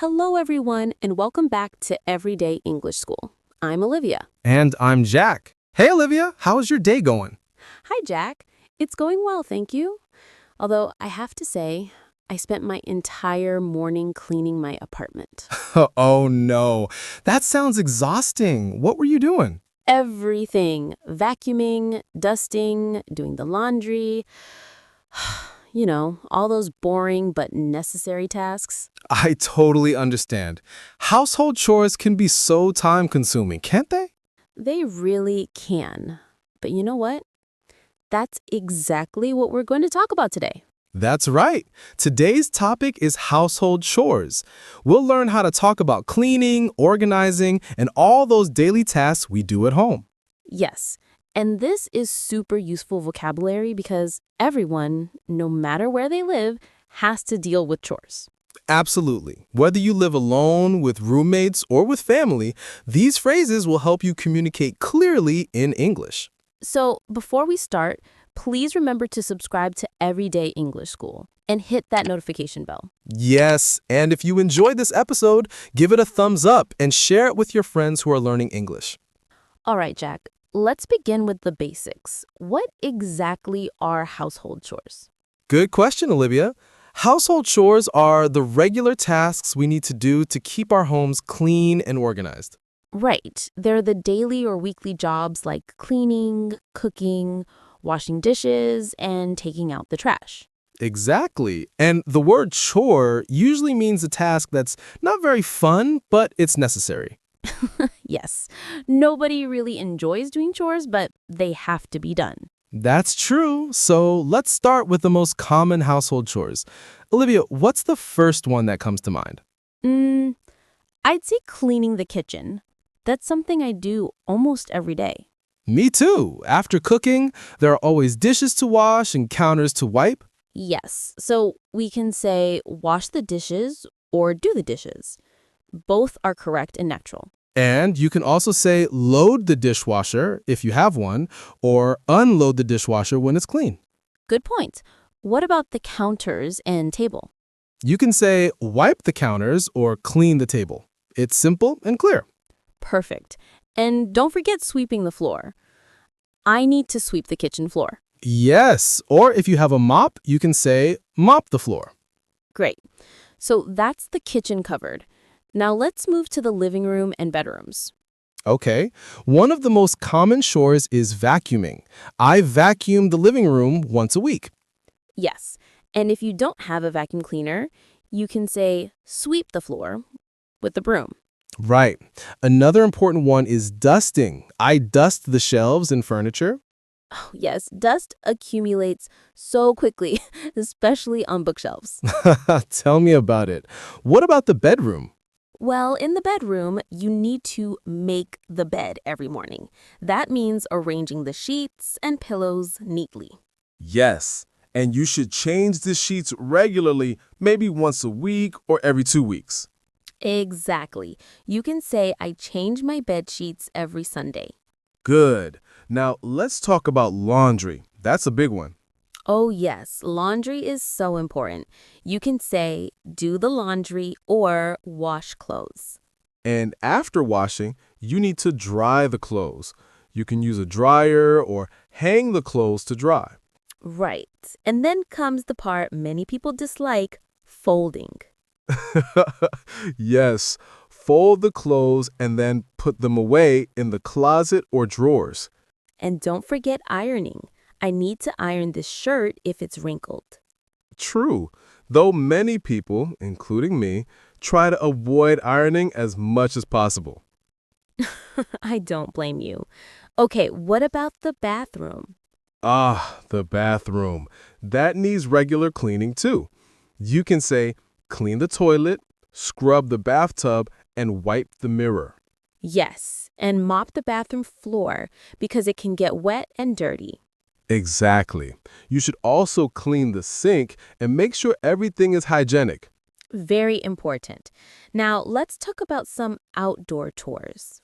Hello, everyone, and welcome back to Everyday English School. I'm Olivia. And I'm Jack. Hey, Olivia, how's your day going? Hi, Jack. It's going well, thank you. Although I have to say, I spent my entire morning cleaning my apartment. Oh, no. That sounds exhausting. What were you doing? Everything. Vacuuming, dusting, doing the laundry. You know, all those boring but necessary tasks. I totally understand. Household chores can be so time-consuming, can't they? They really can. But you know what? That's exactly what we're going to talk about today. That's right. Today's topic is household chores. We'll learn how to talk about cleaning, organizing, and all those daily tasks we do at home. Yes, and this is super useful vocabulary because everyone, no matter where they live, has to deal with chores. Absolutely. Whether you live alone, with roommates, or with family, these phrases will help you communicate clearly in English. So before we start, please remember to subscribe to Everyday English School and hit that notification bell. Yes, and if you enjoyed this episode, give it a thumbs up and share it with your friends who are learning English. All right, Jack, let's begin with the basics. What exactly are household chores? Good question, Olivia. Household chores are the regular tasks we need to do to keep our homes clean and organized. Right. They're the daily or weekly jobs like cleaning, cooking, washing dishes, and taking out the trash. Exactly. And the word chore usually means a task that's not very fun, but it's necessary. Yes, nobody really enjoys doing chores, but they have to be done. That's true. So let's start with the most common household chores. Olivia, what's the first one that comes to mind? Mm, I'd say cleaning the kitchen. That's something I do almost every day. Me too. After cooking, there are always dishes to wash and counters to wipe. Yes, so we can say wash the dishes or do the dishes. Both are correct and natural. And you can also say load the dishwasher if you have one, or unload the dishwasher when it's clean. Good point. What about the counters and table? You can say wipe the counters or clean the table. It's simple and clear. Perfect. And don't forget sweeping the floor. I need to sweep the kitchen floor. Yes, or if you have a mop, you can say mop the floor. Great. So that's the kitchen covered. Now let's move to the living room and bedrooms. Okay, one of the most common chores is vacuuming. I vacuum the living room once a week. Yes. And if you don't have a vacuum cleaner, you can say sweep the floor with the broom. Right. Another important one is dusting. I dust the shelves and furniture. Oh, yes, dust accumulates so quickly, especially on bookshelves. Tell me about it. What about the bedroom? Well, in the bedroom, you need to make the bed every morning. That means arranging the sheets and pillows neatly. Yes, and you should change the sheets regularly, maybe once a week or every 2 weeks. Exactly. You can say I change my bed sheets every Sunday. Good. Now, let's talk about laundry. That's a big one. Oh, yes, laundry is so important. You can say do the laundry or wash clothes. And after washing, you need to dry the clothes. You can use a dryer or hang the clothes to dry. Right. And then comes the part many people dislike, folding. Yes, fold the clothes and then put them away in the closet or drawers. And don't forget ironing. I need to iron this shirt if it's wrinkled. True, though many people, including me, try to avoid ironing as much as possible. I don't blame you. Okay, what about the bathroom? Ah, the bathroom. That needs regular cleaning too. You can say, clean the toilet, scrub the bathtub, and wipe the mirror. Yes, and mop the bathroom floor because it can get wet and dirty. Exactly. You should also clean the sink and make sure everything is hygienic. Very important. Now, let's talk about some outdoor chores.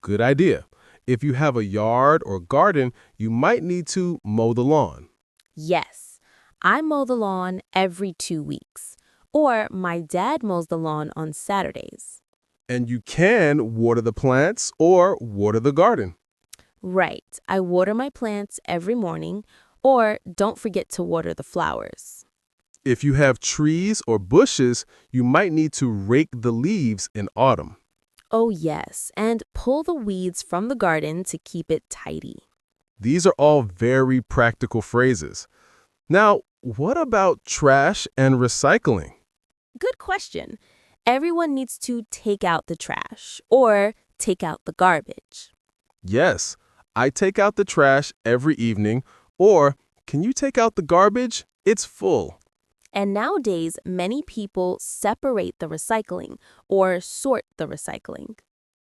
Good idea. If you have a yard or garden, you might need to mow the lawn. Yes, I mow the lawn every 2 weeks. Or my dad mows the lawn on Saturdays. And you can water the plants or water the garden. Right, I water my plants every morning, or don't forget to water the flowers. If you have trees or bushes, you might need to rake the leaves in autumn. Oh, yes, and pull the weeds from the garden to keep it tidy. These are all very practical phrases. Now, what about trash and recycling? Good question. Everyone needs to take out the trash or take out the garbage. Yes, I take out the trash every evening, or can you take out the garbage? It's full. And nowadays, many people separate the recycling or sort the recycling.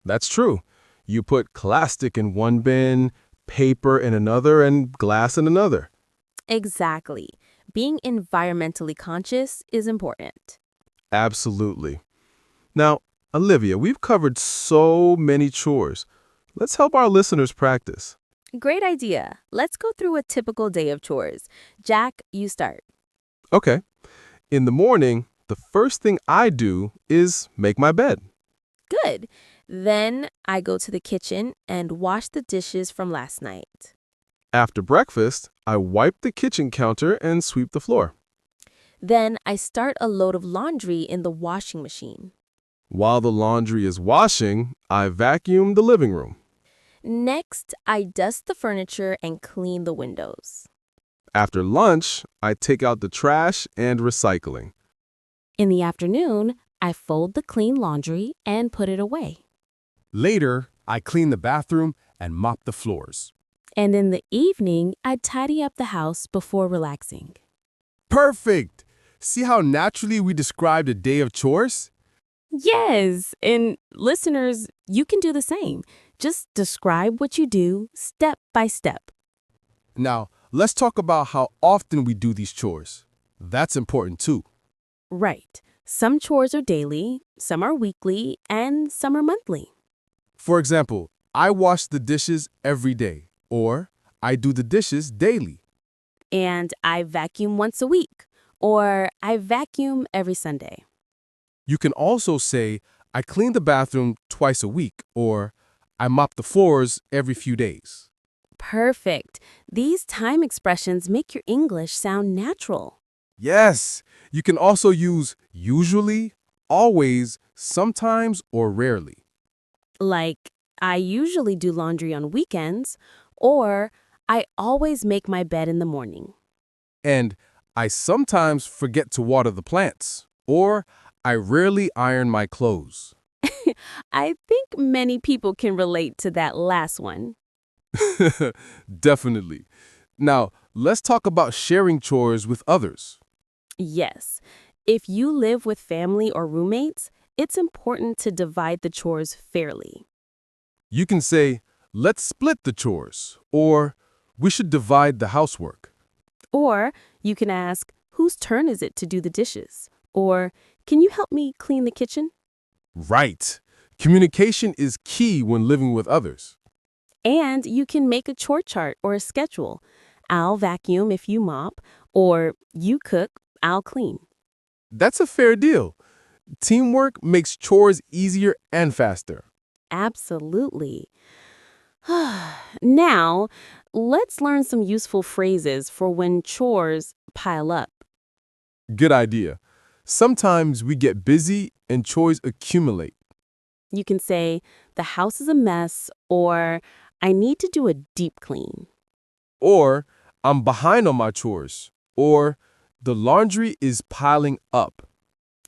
That's true. You put plastic in one bin, paper in another, and glass in another. Exactly. Being environmentally conscious is important. Absolutely. Now, Olivia, we've covered so many chores. Let's help our listeners practice. Great idea. Let's go through a typical day of chores. Jack, you start. Okay. In the morning, the first thing I do is make my bed. Good. Then I go to the kitchen and wash the dishes from last night. After breakfast, I wipe the kitchen counter and sweep the floor. Then I start a load of laundry in the washing machine. While the laundry is washing, I vacuum the living room. Next, I dust the furniture and clean the windows. After lunch, I take out the trash and recycling. In the afternoon, I fold the clean laundry and put it away. Later, I clean the bathroom and mop the floors. And in the evening, I tidy up the house before relaxing. Perfect! See how naturally we described a day of chores? Yes, and listeners, you can do the same. Just describe what you do step by step. Now, let's talk about how often we do these chores. That's important too. Right. Some chores are daily, some are weekly, and some are monthly. For example, I wash the dishes every day, or I do the dishes daily. And I vacuum once a week, or I vacuum every Sunday. You can also say, I clean the bathroom twice a week, or I mop the floors every few days. Perfect. These time expressions make your English sound natural. Yes, you can also use usually, always, sometimes, or rarely. Like, I usually do laundry on weekends, or I always make my bed in the morning. And I sometimes forget to water the plants, or I rarely iron my clothes. I think many people can relate to that last one. Definitely. Now, let's talk about sharing chores with others. Yes, if you live with family or roommates, it's important to divide the chores fairly. You can say, let's split the chores, or we should divide the housework. Or you can ask, whose turn is it to do the dishes? Or, can you help me clean the kitchen? Right. Communication is key when living with others. And you can make a chore chart or a schedule. I'll vacuum if you mop, or you cook, I'll clean. That's a fair deal. Teamwork makes chores easier and faster. Absolutely. Now, let's learn some useful phrases for when chores pile up. Good idea. Sometimes we get busy and chores accumulate. You can say, the house is a mess, or I need to do a deep clean. Or, I'm behind on my chores. Or, the laundry is piling up.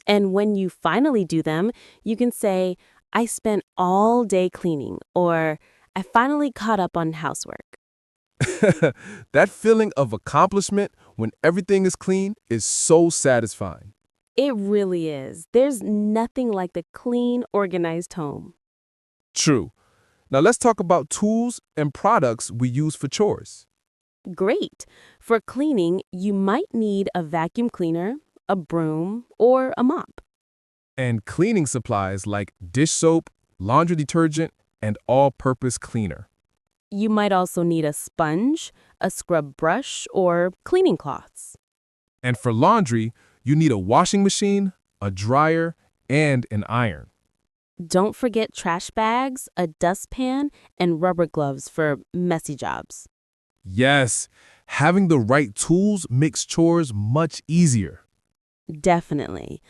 And when you finally do them, you can say, I spent all day cleaning, or I finally caught up on housework. That feeling of accomplishment when everything is clean is so satisfying. It really is. There's nothing like the clean, organized home. True. Now let's talk about tools and products we use for chores. Great. For cleaning, you might need a vacuum cleaner, a broom, or a mop. And cleaning supplies like dish soap, laundry detergent, and all-purpose cleaner. You might also need a sponge, a scrub brush, or cleaning cloths. And for laundry, You need a washing machine, a dryer, and an iron. Don't forget trash bags, a dustpan, and rubber gloves for messy jobs. Yes, having the right tools makes chores much easier. Definitely.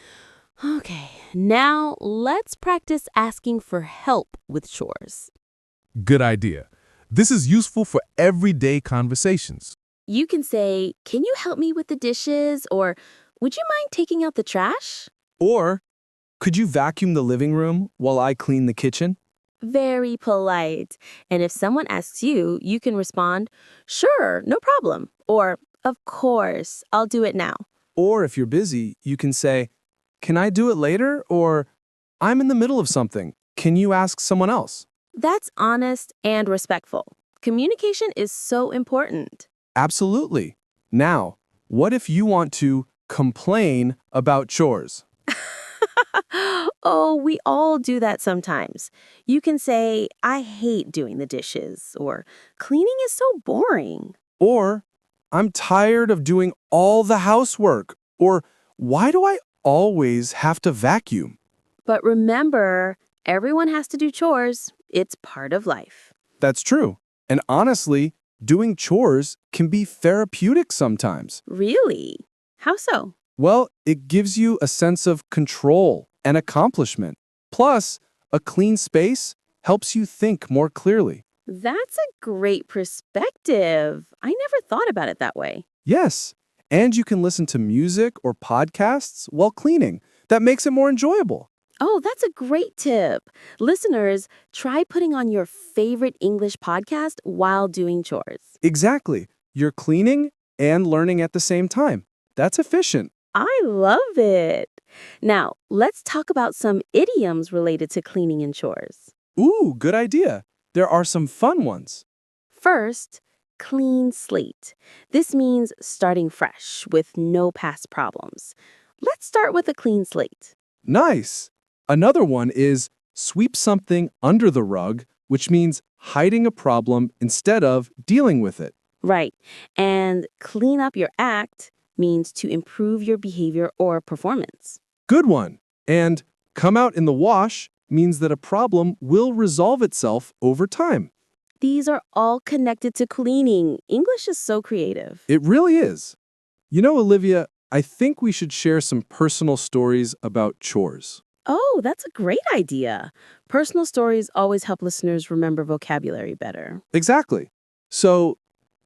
Okay, now let's practice asking for help with chores. Good idea. This is useful for everyday conversations. You can say, "Can you help me with the dishes?" or "Would you mind taking out the trash?" Or, could you vacuum the living room while I clean the kitchen? Very polite. And if someone asks you, you can respond, "Sure, no problem." Or, "Of course, I'll do it now." Or if you're busy, you can say, can I do it later? Or, I'm in the middle of something. Can you ask someone else? That's honest and respectful. Communication is so important. Absolutely. Now, what if you want to complain about chores? Oh, we all do that sometimes. You can say, "I hate doing the dishes," or "Cleaning is so boring." Or, I'm tired of doing all the housework. Or, why do I always have to vacuum? But remember, everyone has to do chores. It's part of life. That's true. And honestly, doing chores can be therapeutic sometimes. Really? How so? Well, it gives you a sense of control and accomplishment. Plus, a clean space helps you think more clearly. That's a great perspective. I never thought about it that way. Yes, and you can listen to music or podcasts while cleaning. That makes it more enjoyable. Oh, that's a great tip. Listeners, try putting on your favorite English podcast while doing chores. Exactly. You're cleaning and learning at the same time. That's efficient. I love it. Now, let's talk about some idioms related to cleaning and chores. Ooh, good idea. There are some fun ones. First, clean slate. This means starting fresh with no past problems. Let's start with a clean slate. Nice. Another one is sweep something under the rug, which means hiding a problem instead of dealing with it. Right. And clean up your act means to improve your behavior or performance. Good one. And come out in the wash means that a problem will resolve itself over time. These are all connected to cleaning. English is so creative. It really is. You know, Olivia, I think we should share some personal stories about chores. Oh, that's a great idea. Personal stories always help listeners remember vocabulary better. Exactly. So,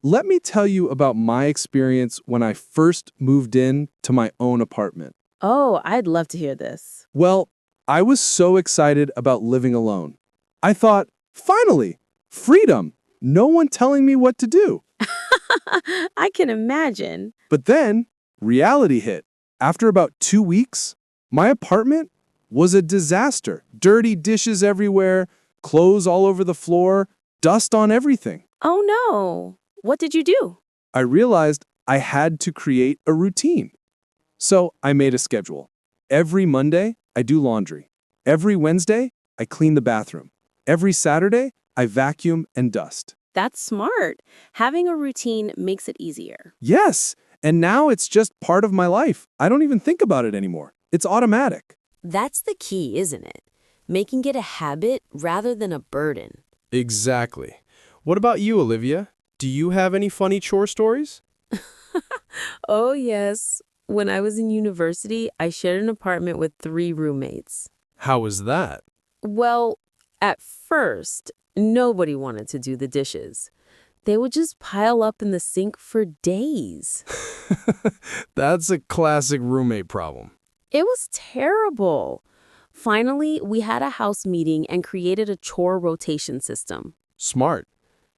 let me tell you about my experience when I first moved in to my own apartment. Oh, I'd love to hear this. Well, I was so excited about living alone. I thought, finally, freedom. No one telling me what to do. I can imagine. But then, reality hit. After about 2 weeks, my apartment was a disaster. Dirty dishes everywhere, clothes all over the floor, dust on everything. Oh no. What did you do? I realized I had to create a routine. So I made a schedule. Every Monday, I do laundry. Every Wednesday, I clean the bathroom. Every Saturday, I vacuum and dust. That's smart. Having a routine makes it easier. Yes, and now it's just part of my life. I don't even think about it anymore. It's automatic. That's the key, isn't it? Making it a habit rather than a burden. Exactly. What about you, Olivia? Do you have any funny chore stories? Oh, yes. When I was in university, I shared an apartment with 3 roommates. How was that? Well, at first, nobody wanted to do the dishes. They would just pile up in the sink for days. That's a classic roommate problem. It was terrible. Finally, we had a house meeting and created a chore rotation system. Smart.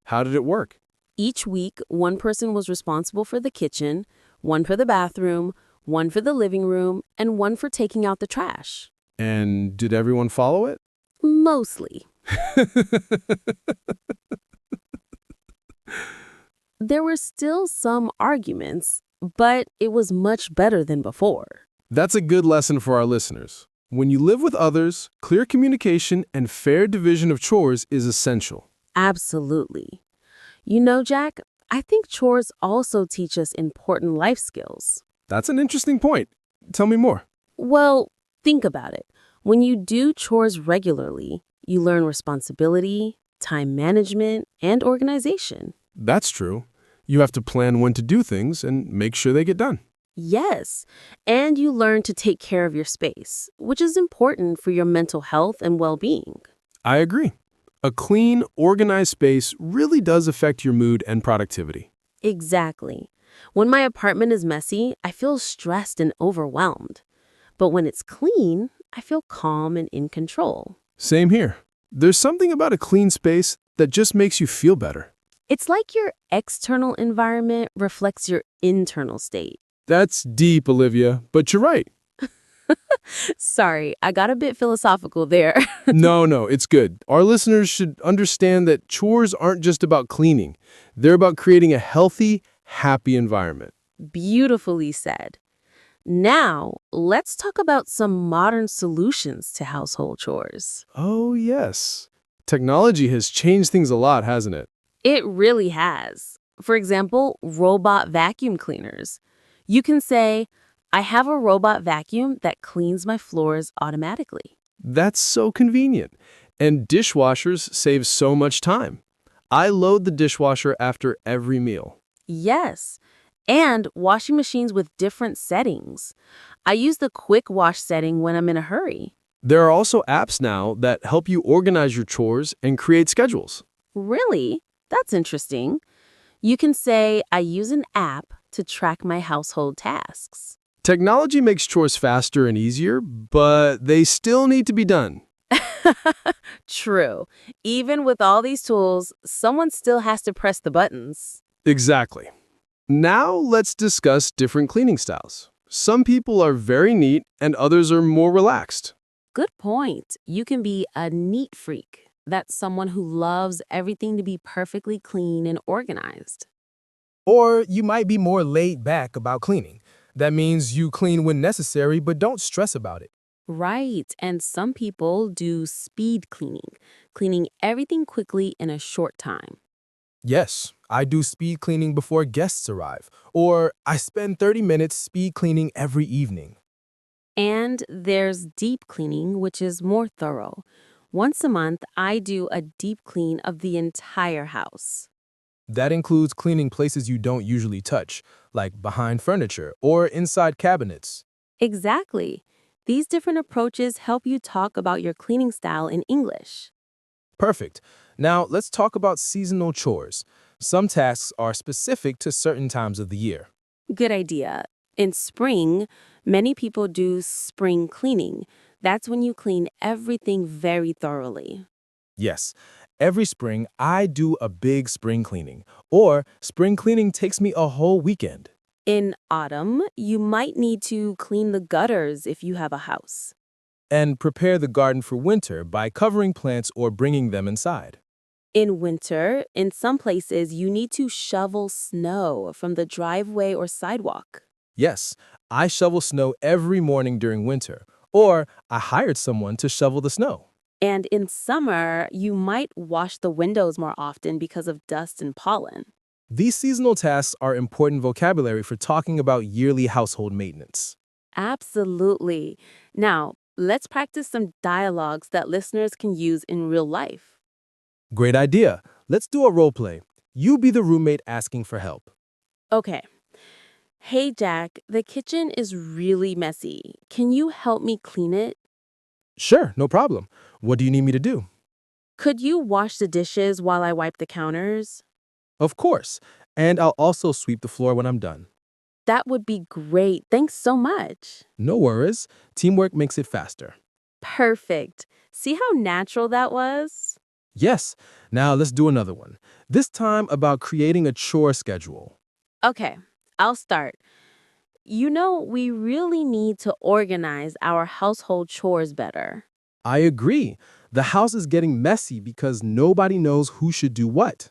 How did it work? Each week, one person was responsible for the kitchen, one for the bathroom, one for the living room, and one for taking out the trash. And did everyone follow it? Mostly. There were still some arguments, but it was much better than before. That's a good lesson for our listeners. When you live with others, clear communication and fair division of chores is essential. Absolutely. You know, Jack, I think chores also teach us important life skills. That's an interesting point. Tell me more. Well, think about it. When you do chores regularly, you learn responsibility, time management, and organization. That's true. You have to plan when to do things and make sure they get done. Yes, and you learn to take care of your space, which is important for your mental health and well-being. I agree. A clean, organized space really does affect your mood and productivity. Exactly. When my apartment is messy, I feel stressed and overwhelmed. But when it's clean, I feel calm and in control. Same here. There's something about a clean space that just makes you feel better. It's like your external environment reflects your internal state. That's deep, Olivia, but you're right. Sorry, I got a bit philosophical there. No, it's good. Our listeners should understand that chores aren't just about cleaning. They're about creating a healthy, happy environment. Beautifully said. Now, let's talk about some modern solutions to household chores. Oh, yes. Technology has changed things a lot, hasn't it? It really has. For example, robot vacuum cleaners. You can say, I have a robot vacuum that cleans my floors automatically. That's so convenient. And dishwashers save so much time. I load the dishwasher after every meal. Yes, and washing machines with different settings. I use the quick wash setting when I'm in a hurry. There are also apps now that help you organize your chores and create schedules. Really? That's interesting. You can say, I use an app to track my household tasks. Technology makes chores faster and easier, but they still need to be done. True. Even with all these tools, someone still has to press the buttons. Exactly. Now let's discuss different cleaning styles. Some people are very neat and others are more relaxed. Good point. You can be a neat freak. That's someone who loves everything to be perfectly clean and organized. Or you might be more laid back about cleaning. That means you clean when necessary, but don't stress about it. Right, and some people do speed cleaning, cleaning everything quickly in a short time. Yes, I do speed cleaning before guests arrive, or I spend 30 minutes speed cleaning every evening. And there's deep cleaning, which is more thorough. Once a month, I do a deep clean of the entire house. That includes cleaning places you don't usually touch, like behind furniture or inside cabinets. Exactly. These different approaches help you talk about your cleaning style in English. Perfect. Now let's talk about seasonal chores. Some tasks are specific to certain times of the year. Good idea. In spring, many people do spring cleaning. That's when you clean everything very thoroughly. Yes, every spring I do a big spring cleaning, or spring cleaning takes me a whole weekend. In autumn, you might need to clean the gutters if you have a house. And prepare the garden for winter by covering plants or bringing them inside. In winter, in some places, you need to shovel snow from the driveway or sidewalk. Yes, I shovel snow every morning during winter, or I hired someone to shovel the snow. And in summer, you might wash the windows more often because of dust and pollen. These seasonal tasks are important vocabulary for talking about yearly household maintenance. Absolutely. Now, let's practice some dialogues that listeners can use in real life. Great idea. Let's do a role play. You be the roommate asking for help. Okay. Hey, Jack, the kitchen is really messy. Can you help me clean it? Sure, no problem. What do you need me to do? Could you wash the dishes while I wipe the counters? Of course. And I'll also sweep the floor when I'm done. That would be great. Thanks so much. No worries. Teamwork makes it faster. Perfect. See how natural that was? Yes. Now let's do another one. This time about creating a chore schedule. Okay, I'll start. You know, we really need to organize our household chores better. I agree. The house is getting messy because nobody knows who should do what.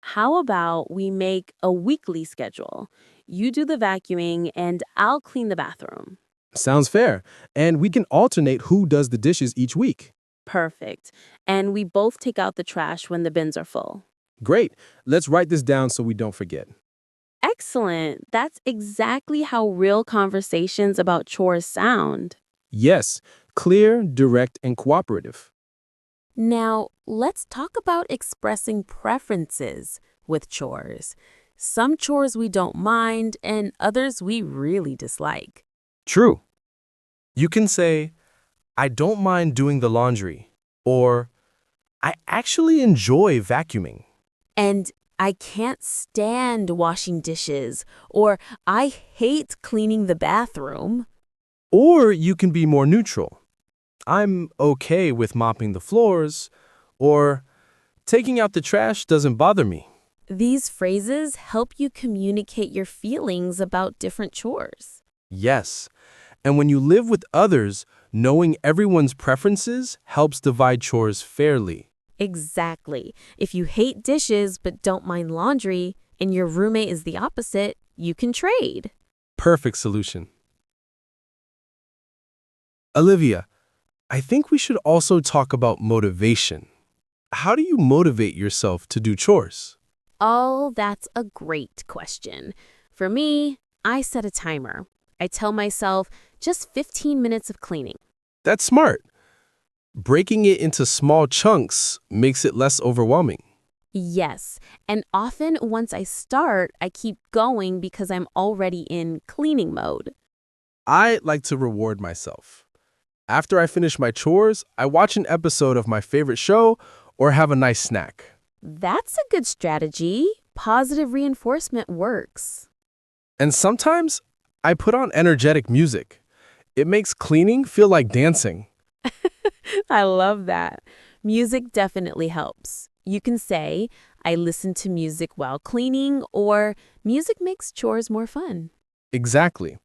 How about we make a weekly schedule? You do the vacuuming and I'll clean the bathroom. Sounds fair. And we can alternate who does the dishes each week. Perfect. And we both take out the trash when the bins are full. Great. Let's write this down so we don't forget. Excellent. That's exactly how real conversations about chores sound. Yes, clear, direct, and cooperative. Now, let's talk about expressing preferences with chores. Some chores we don't mind, and others we really dislike. True. You can say, I don't mind doing the laundry, or I actually enjoy vacuuming. And I can't stand washing dishes, or I hate cleaning the bathroom. Or you can be more neutral. I'm okay with mopping the floors, or taking out the trash doesn't bother me. These phrases help you communicate your feelings about different chores. Yes, and when you live with others, knowing everyone's preferences helps divide chores fairly. Exactly. If you hate dishes but don't mind laundry, and your roommate is the opposite, you can trade. Perfect solution. Olivia, I think we should also talk about motivation. How do you motivate yourself to do chores? Oh, that's a great question. For me, I set a timer. I tell myself just 15 minutes of cleaning. That's smart. Breaking it into small chunks makes it less overwhelming. Yes, and often once I start, I keep going because I'm already in cleaning mode. I like to reward myself. After I finish my chores, I watch an episode of my favorite show or have a nice snack. That's a good strategy. Positive reinforcement works. And sometimes I put on energetic music. It makes cleaning feel like dancing. I love that. Music definitely helps. You can say, I listen to music while cleaning, or music makes chores more fun. Exactly.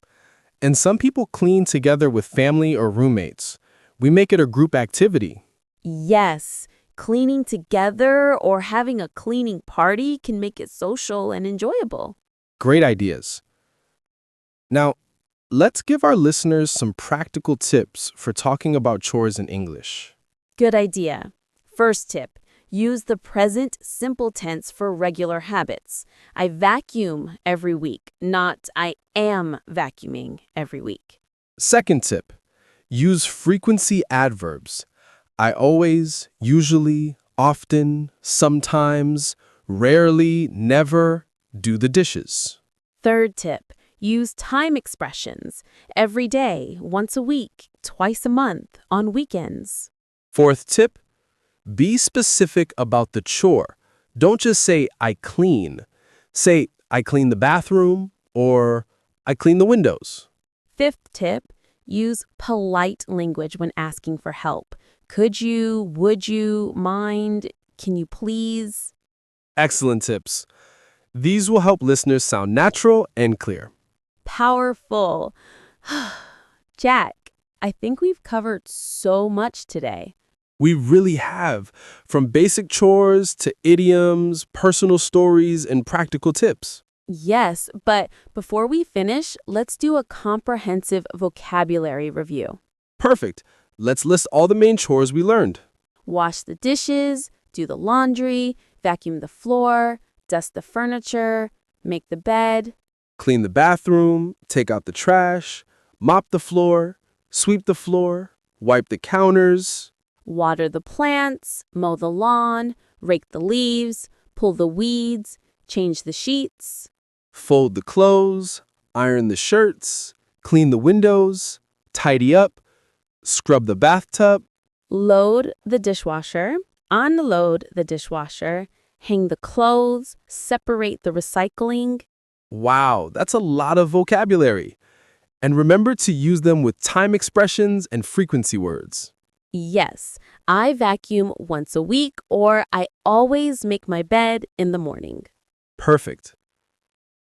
And some people clean together with family or roommates. We make it a group activity. Yes, cleaning together or having a cleaning party can make it social and enjoyable. Great ideas. Now, let's give our listeners some practical tips for talking about chores in English. Good idea. First tip, use the present simple tense for regular habits. I vacuum every week, not I am vacuuming every week. Second tip, use frequency adverbs. I always, usually, often, sometimes, rarely, never do the dishes. Third tip, use time expressions. Every day, once a week, twice a month, on weekends. Fourth tip, be specific about the chore. Don't just say, I clean. Say, I clean the bathroom or I clean the windows. Fifth tip, use polite language when asking for help. Could you, would you, mind, can you please? Excellent tips. These will help listeners sound natural and clear. Powerful. Jack, I think we've covered so much today. We really have, from basic chores to idioms, personal stories, and practical tips. Yes, but before we finish, let's do a comprehensive vocabulary review. Perfect. Let's list all the main chores we learned. Wash the dishes, do the laundry, vacuum the floor, dust the furniture, make the bed. Clean the bathroom, take out the trash, mop the floor, sweep the floor, wipe the counters. Water the plants, mow the lawn, rake the leaves, pull the weeds, change the sheets. Fold the clothes, iron the shirts, clean the windows, tidy up, scrub the bathtub. Load the dishwasher, unload the dishwasher, hang the clothes, separate the recycling. Wow, that's a lot of vocabulary. And remember to use them with time expressions and frequency words. Yes, I vacuum once a week, or I always make my bed in the morning. Perfect.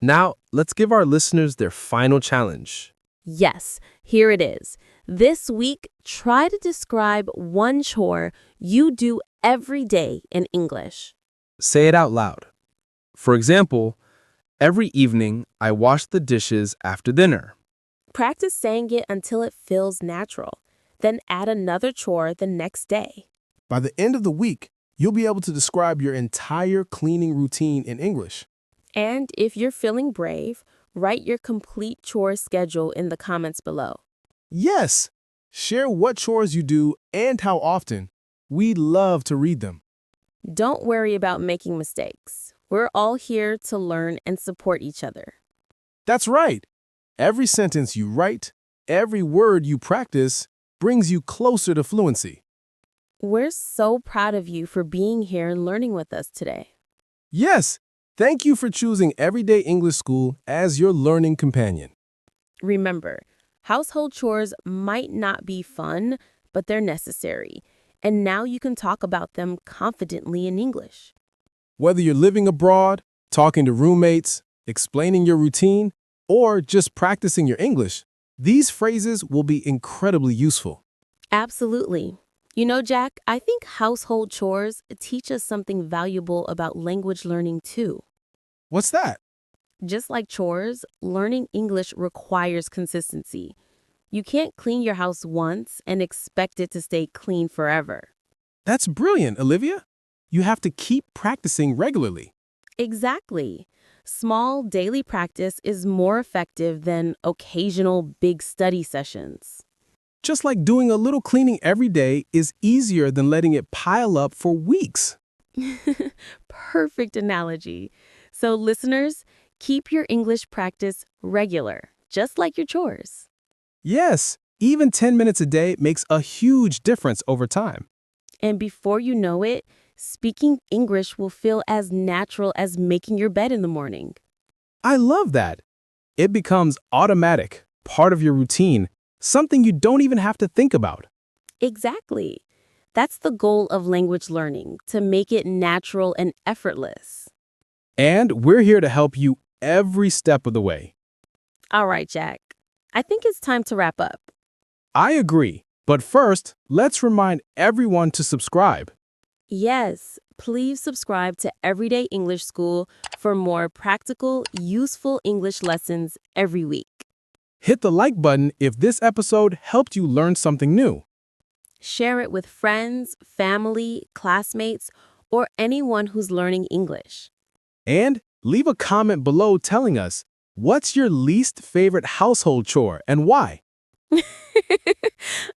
Now, let's give our listeners their final challenge. Yes, here it is. This week, try to describe one chore you do every day in English. Say it out loud. For example, every evening I wash the dishes after dinner. Practice saying it until it feels natural. Then add another chore the next day. By the end of the week, you'll be able to describe your entire cleaning routine in English. And if you're feeling brave, write your complete chore schedule in the comments below. Yes! Share what chores you do and how often. We'd love to read them. Don't worry about making mistakes. We're all here to learn and support each other. That's right. Every sentence you write, every word you practice, brings you closer to fluency. We're so proud of you for being here and learning with us today. Yes! Thank you for choosing Everyday English School as your learning companion. Remember, household chores might not be fun, but they're necessary. And now you can talk about them confidently in English. Whether you're living abroad, talking to roommates, explaining your routine, or just practicing your English, these phrases will be incredibly useful. Absolutely. You know, Jack, I think household chores teach us something valuable about language learning too. What's that? Just like chores, learning English requires consistency. You can't clean your house once and expect it to stay clean forever. That's brilliant, Olivia. You have to keep practicing regularly. Exactly. Small daily practice is more effective than occasional big study sessions. Just like doing a little cleaning every day is easier than letting it pile up for weeks. Perfect analogy. So, listeners, keep your English practice regular, just like your chores. Yes, even 10 minutes a day makes a huge difference over time. And before you know it, speaking English will feel as natural as making your bed in the morning. I love that. It becomes automatic, part of your routine, something you don't even have to think about. Exactly. That's the goal of language learning, to make it natural and effortless. And we're here to help you every step of the way. All right, Jack. I think it's time to wrap up. I agree. But first, let's remind everyone to subscribe. Yes, please subscribe to Everyday English School for more practical, useful English lessons every week. Hit the like button if this episode helped you learn something new. Share it with friends, family, classmates, or anyone who's learning English. And leave a comment below telling us, what's your least favorite household chore and why?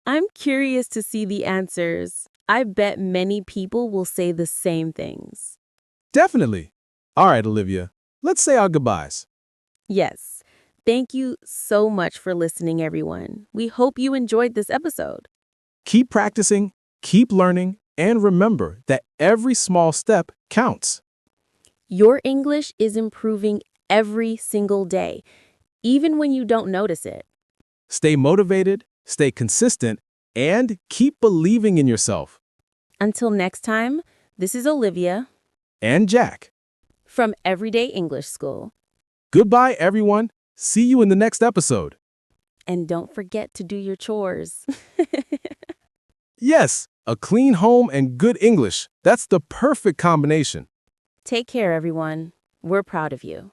I'm curious to see the answers. I bet many people will say the same things. Definitely. All right, Olivia, let's say our goodbyes. Yes. Thank you so much for listening, everyone. We hope you enjoyed this episode. Keep practicing, keep learning, and remember that every small step counts. Your English is improving every single day, even when you don't notice it. Stay motivated, stay consistent, and keep believing in yourself. Until next time, this is Olivia And Jack. from Everyday English School. Goodbye, everyone. See you in the next episode. And don't forget to do your chores. Yes, a clean home and good English. That's the perfect combination. Take care, everyone. We're proud of you.